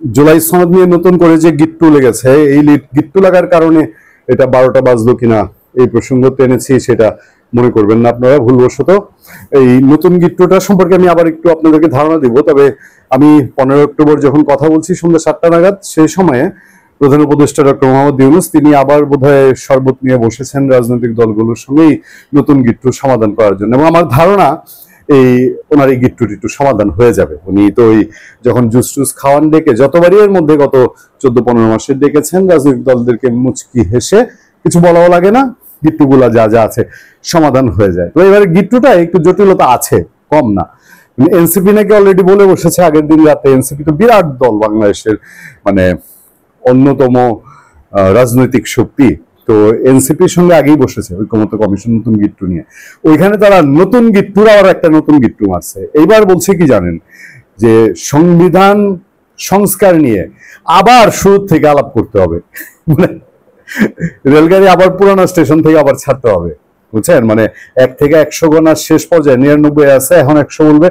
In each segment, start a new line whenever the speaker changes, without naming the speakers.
জুলাই সনদ নিয়ে নতুন করে যে গিট্টু লেগেছে, এই গিট্টু লাগার কারণে এটা 12টা বাজলো কিনা এই প্রসঙ্গ টেনেছি, সেটা মনে করবেন না আপনারা ভুলবশত। এই নতুন গিট্টুটা সম্পর্কে আমি আবার একটু আপনাদেরকে ধারণা দিব। তবে আমি 15 অক্টোবর যখন কথা বলছি সন্ধ্যা 7টা নাগাদ, সেই সময়ে প্রধান উপদেষ্টা ডক্টর মোহাম্মদ ইউনূস তিনি আবার বোধহয় শরবত নিয়ে বসেছেন রাজনৈতিক দলগুলোর সঙ্গেই নতুন গিট্টুর সমাধান করার জন্য, এবং আমার ধারণা এই ওনার এই গিট্টু টিট্টু সমাধান হয়ে যাবে। উনি তো ওই যখন জুস টুস খাওয়ান ডেকে যতবারই এর মধ্যে গত 14-15 মাসে ডেকেছেন রাজনৈতিক দলদেরকে মুচকি হেসে, কিছু বলাও লাগে না, গিট্টুগুলা যা যা আছে সমাধান হয়ে যায়। তো এবারে গিট্টুটা একটু জটিলতা আছে, কম না। এনসিপি নাকি অলরেডি বলে বসেছে আগের দিন রাতে, এনসিপি তো বিরাট দল, বাংলাদেশের মানে অন্যতম রাজনৈতিক শক্তি, তো এনসিপির সঙ্গে আগেই বসেছে ঐকমত্য কমিশন নতুন গিট্টু নিয়ে। ওইখানে তারা নতুন গিট্টুর আবার একটা নতুন গিট্টু মারছে। এইবার বলছে কি জানেন, যে সংবিধান সংস্কার নিয়ে আবার শুরু থেকে আলাপ করতে হবে, মানে রেলগাড়ি আবার পুরানো স্টেশন থেকে আবার ছাড়তে হবে, বুঝছেন? মানে 1 থেকে 100 গণার শেষ পর্যায়ে 99 আছে, এখন 100 বলবে,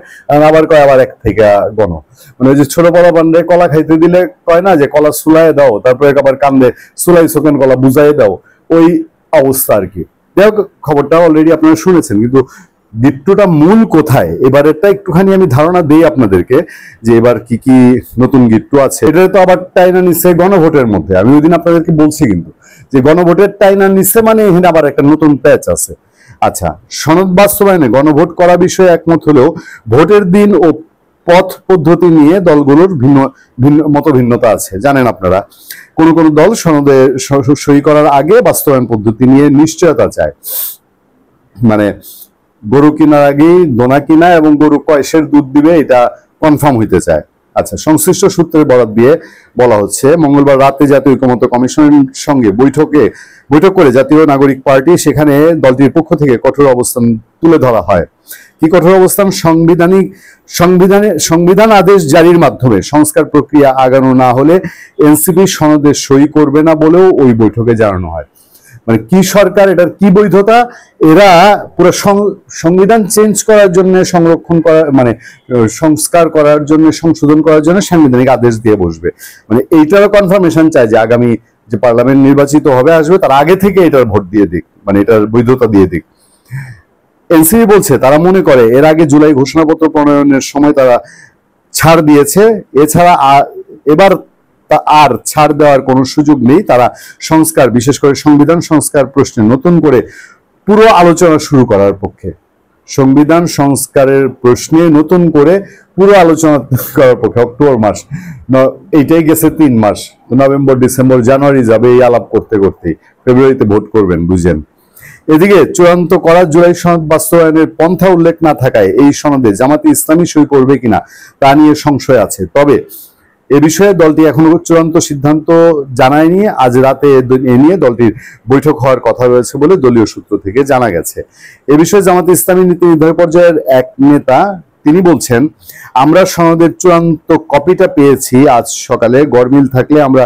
আবার কয় আবার 1 থেকে গণ। মানে ওই যে ছোট বড় বান্ধে কলা খাইতে দিলে কয় না যে কলা সুলাই দাও, তারপরে আবার কান্দে সুলাই সোকেন কলা বুঝাই দাও, ওই অবস্থা আর কি। যাই হোক, খবরটা অলরেডি আপনারা শুনেছেন, কিন্তু গিট্টুটা মূল কোথায় এবারেরটা একটুখানি আমি ধারণা দেই আপনাদেরকে, যে এবার কি কি নতুন গিট্টু আছে। এটা তো আবার টাইনা নিচ্ছে গণভোটের মধ্যে, আমি ওই দিন আপনাদেরকে বলছি কিন্তু যে গণভোটের টাইনা নিচ্ছে, মানে এখানে আবার একটা নতুন প্যাচ আছে। আচ্ছা, সনদ বাস্তবায়নে গণভোট করা বিষয়ে একমত হলেও ভোটের দিন ও পথ পদ্ধতি নিয়ে দলগুলোর ভিন্ন ভিন্ন মত ভিন্নতা আছে। জানেন আপনারা, কোন কোন দল সনদে সই করার আগে বাস্তবায়ন পদ্ধতি নিয়ে নিশ্চয়তা চায়, মানে গরু কেনার আগেই দোনা কিনা এবং গরু কয়সের দুধ দিবে এটা কনফার্ম হইতে চায়। আচ্ছা, সংশ্লিষ্ট সূত্রের বরাত দিয়ে বলা হচ্ছে, মঙ্গলবার রাতে জাতীয় ঐকমত্য কমিশনের সঙ্গে বৈঠক করে জাতীয় নাগরিক পার্টি, সেখানে দলটির পক্ষ থেকে কঠোর অবস্থান তুলে ধরা হয়। কি কঠোর অবস্থান? সংবিধান আদেশ জারির মাধ্যমে সংস্কার প্রক্রিয়া আগানো না হলে এনসিপি সনদে সই করবে না বলেও ওই বৈঠকে জানানো হয়। মানে কি সরকার, এটার কি বৈধতা? এরা পুরো সংবিধান চেঞ্জ করার জন্য, সংরক্ষণ করার মানে সংস্কার করার জন্য, সংশোধন করার জন্য সাংবিধানিক আদেশ দিয়ে বসবে। মানে এইটারও কনফার্মেশন চায় যে আগামী যে পার্লামেন্ট নির্বাচিত হবে আসবে, তার আগে থেকে এটার ভোট দিয়ে দিক, মানে এটার বৈধতা দিয়ে দিক। এনসিপি বলছে তারা মনে করে এর আগে জুলাই ঘোষণাপত্র প্রণয়নের সময় তারা ছাড় দিয়েছে, এছাড়া এবার আর ছাড় দেওয়ার কোনো সুযোগ নেই। তারা সংস্কার, বিশেষ করে সংবিধান সংস্কার প্রশ্নে নতুন করে পুরো আলোচনা শুরু করার পক্ষে। সংবিধান সংস্কারের প্রশ্নে নতুন করে পুরো আলোচনা করার পক্ষে। অক্টোবর মাস, এইটাই গেছে 3 মাস, নভেম্বর ডিসেম্বর জানুয়ারি যাবে এই আলাপ করতে করতেই, ফেব্রুয়ারিতে ভোট করবেন, বুঝেন। এদিকে চূড়ান্ত করা জুলাই সনদ বাস্তবায়নের পন্থা উল্লেখ না থাকায় এই সনদে জামাতে ইসলামী সই করবে কিনা তা নিয়ে সংশয় আছে। তবে এ বিষয়ে দলটি এখনো চূড়ান্ত সিদ্ধান্ত জানায়নি। আজ রাতে এ নিয়ে দলটির বৈঠক হওয়ার কথা রয়েছে বলে দলীয় সূত্র থেকে জানা গেছে। এ বিষয়ে জামাতে ইসলামী নীতি নির্ধারক পর্যায়ের এক নেতা তিনি বলছেন, আমরা সনদের চূড়ান্ত কপিটা পেয়েছি আজ সকালে, গরমিল থাকলে আমরা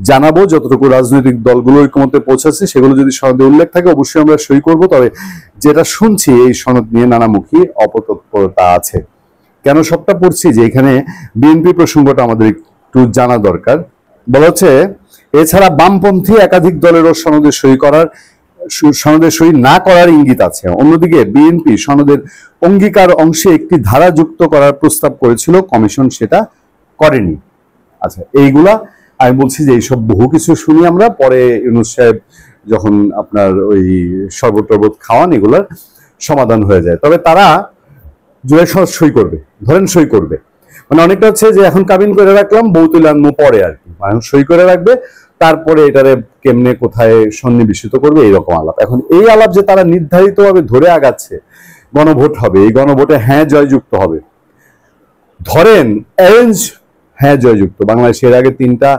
জানাবো। যতটুকু রাজনৈতিক দলগুলো ঐকমত্যে পৌঁছাচ্ছে সেগুলো যদি সনদে উল্লেখ থাকে অবশ্যই আমরা সই করব। তবে যেটা শুনছি এই সনদ নিয়ে নানামুখী অপতৎপরতা আছে। কেন সবটা পড়ছি, যে এখানে বিএনপি প্রসঙ্গটা আমাদের একটু জানা দরকার। বলা হচ্ছে, এছাড়া বামপন্থী একাধিক দলেরও সনদে সই না করার ইঙ্গিত আছে। অন্যদিকে বিএনপি সনদের অঙ্গীকার অংশে একটি ধারা যুক্ত করার প্রস্তাব করেছিল, কমিশন সেটা করেনি। আচ্ছা, এইগুলা আমি বলছি যে এইসব বহু কিছু শুনি আমরা, পরে ইউনূস সাহেব যখন আপনার ওই শরবত টরবত খাওয়ান এগুলার সমাধান হয়ে যায়। তবে তারা জুলাই সনদ সই করবে, ধরেন সই করবে, মানে অনেকটা হচ্ছে যে এখন কাবিন করে রাখলাম, বউ তুলে আনবো পরে আর কি, এখন সই করে রাখবে, তারপরে এটারে কেমনে কোথায় সন্নিবেশিত করবে এইরকম আলাপ। এখন এই আলাপ যে তারা নির্ধারিতভাবে ধরে আগাচ্ছে, গণভোট হবে, এই গণভোটে হ্যাঁ জয়যুক্ত হবে, ধরেন অ্যারেঞ্জ হ্যাঁ জয়যুক্ত। বাংলাদেশের আগে 3টা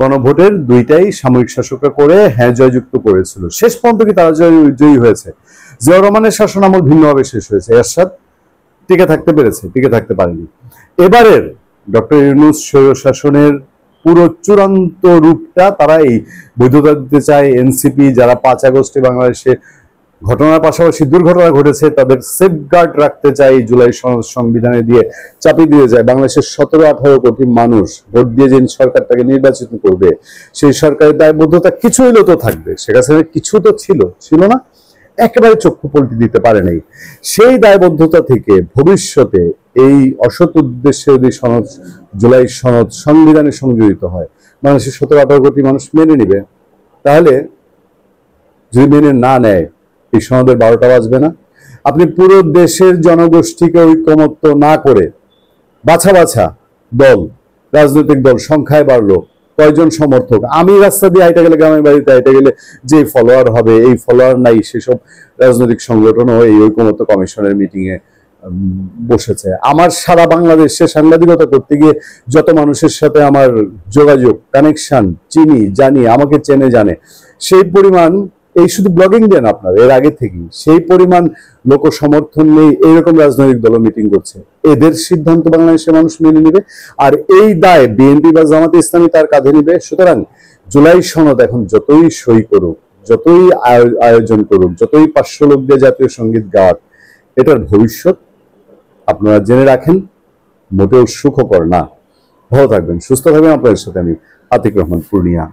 গণভোটের 2টাই সামরিক শাসকরা করে হ্যাঁ জয়যুক্ত করেছিল। শেষ পর্যন্ত কি তারা জয়ী হয়েছে? জিয়াউর রহমানের শাসন আমল ভিন্নভাবে শেষ হয়েছে, এরশাদ টিকে থাকতে পেরেছে, টিকে থাকতে পারেনি। এবারের ডক্টর ইউনূস স্বৈরশাসনের পুরো চূড়ান্ত রূপটা তারা এই বৈধতা দিতে চায়। এনসিপি যারা 5 আগস্টে বাংলাদেশে ঘটনার পাশাপাশি দুর্ঘটনা ঘটেছে, তাদের সেফগার্ড রাখতে চাই জুলাই সনদ সংবিধানে দিয়ে চাপিয়ে দিয়ে যায়। বাংলাদেশের 17-18 কোটি মানুষ ভোট দিয়ে যে সরকারটাকে নির্বাচিত করবে, সেই সরকারের দায়বদ্ধতা কিছু হইলেও তো থাকবে। শেখ হাসিনার কিছু তো ছিল না, একেবারে চক্ষু পল্টি দিতে পারে নাই। সেই দায়বদ্ধতা থেকে ভবিষ্যতে এই অসৎ উদ্দেশ্যে যদি জুলাই সনদ সংবিধানে সংযোজিত হয়, বাংলাদেশের 17-18 কোটি মানুষ মেনে নিবে। তাহলে যদি মেনে না নেয়, এই সনদের 12টা বাজবে না। আপনি পুরো দেশের জনগোষ্ঠীকে ঐকমত্য না করে বাছা বাছা দল, রাজনৈতিক দল সংখ্যায় বাড়লো, কয়জন সমর্থক, আমি রাস্তা দিয়ে হাইটে গেলে, গ্রামের বাড়িতে হাইটে গেলে যে ফলোয়ার হবে, এই ফলোয়ার নাই, সেসব রাজনৈতিক সংগঠনও এই ঐকমত্য কমিশনের মিটিং এ বসেছে। আমার সারা বাংলাদেশে সাংবাদিকতা করতে গিয়ে যত মানুষের সাথে আমার যোগাযোগ, কানেকশন, চিনি, জানি, আমাকে চেনে জানে, সেই পরিমাণ, এই শুধু ব্লগিং দেন আপনার, এর আগে থেকেই সেই পরিমাণ লোক সমর্থন নেই। এইরকম রাজনৈতিক দল মিটিং করছে, এদের সিদ্ধান্ত বাংলাদেশের মানুষ মেনে নিবে, আর এই দায় বিএনপি বা জামাতে ইসলামী তার কাঁধে নিবে। সুতরাং জুলাই সনদ এখন যতই সই করুক, যতই আয়োজন করুক, যতই 500 লোক দিয়ে জাতীয় সঙ্গীত গাক, এটার ভবিষ্যৎ আপনারা জেনে রাখেন মোটেও সুখকর না। ভালো থাকবেন, সুস্থ থাকবেন। আপনাদের সাথে আমি আতিক রহমান, পূর্ণিয়া।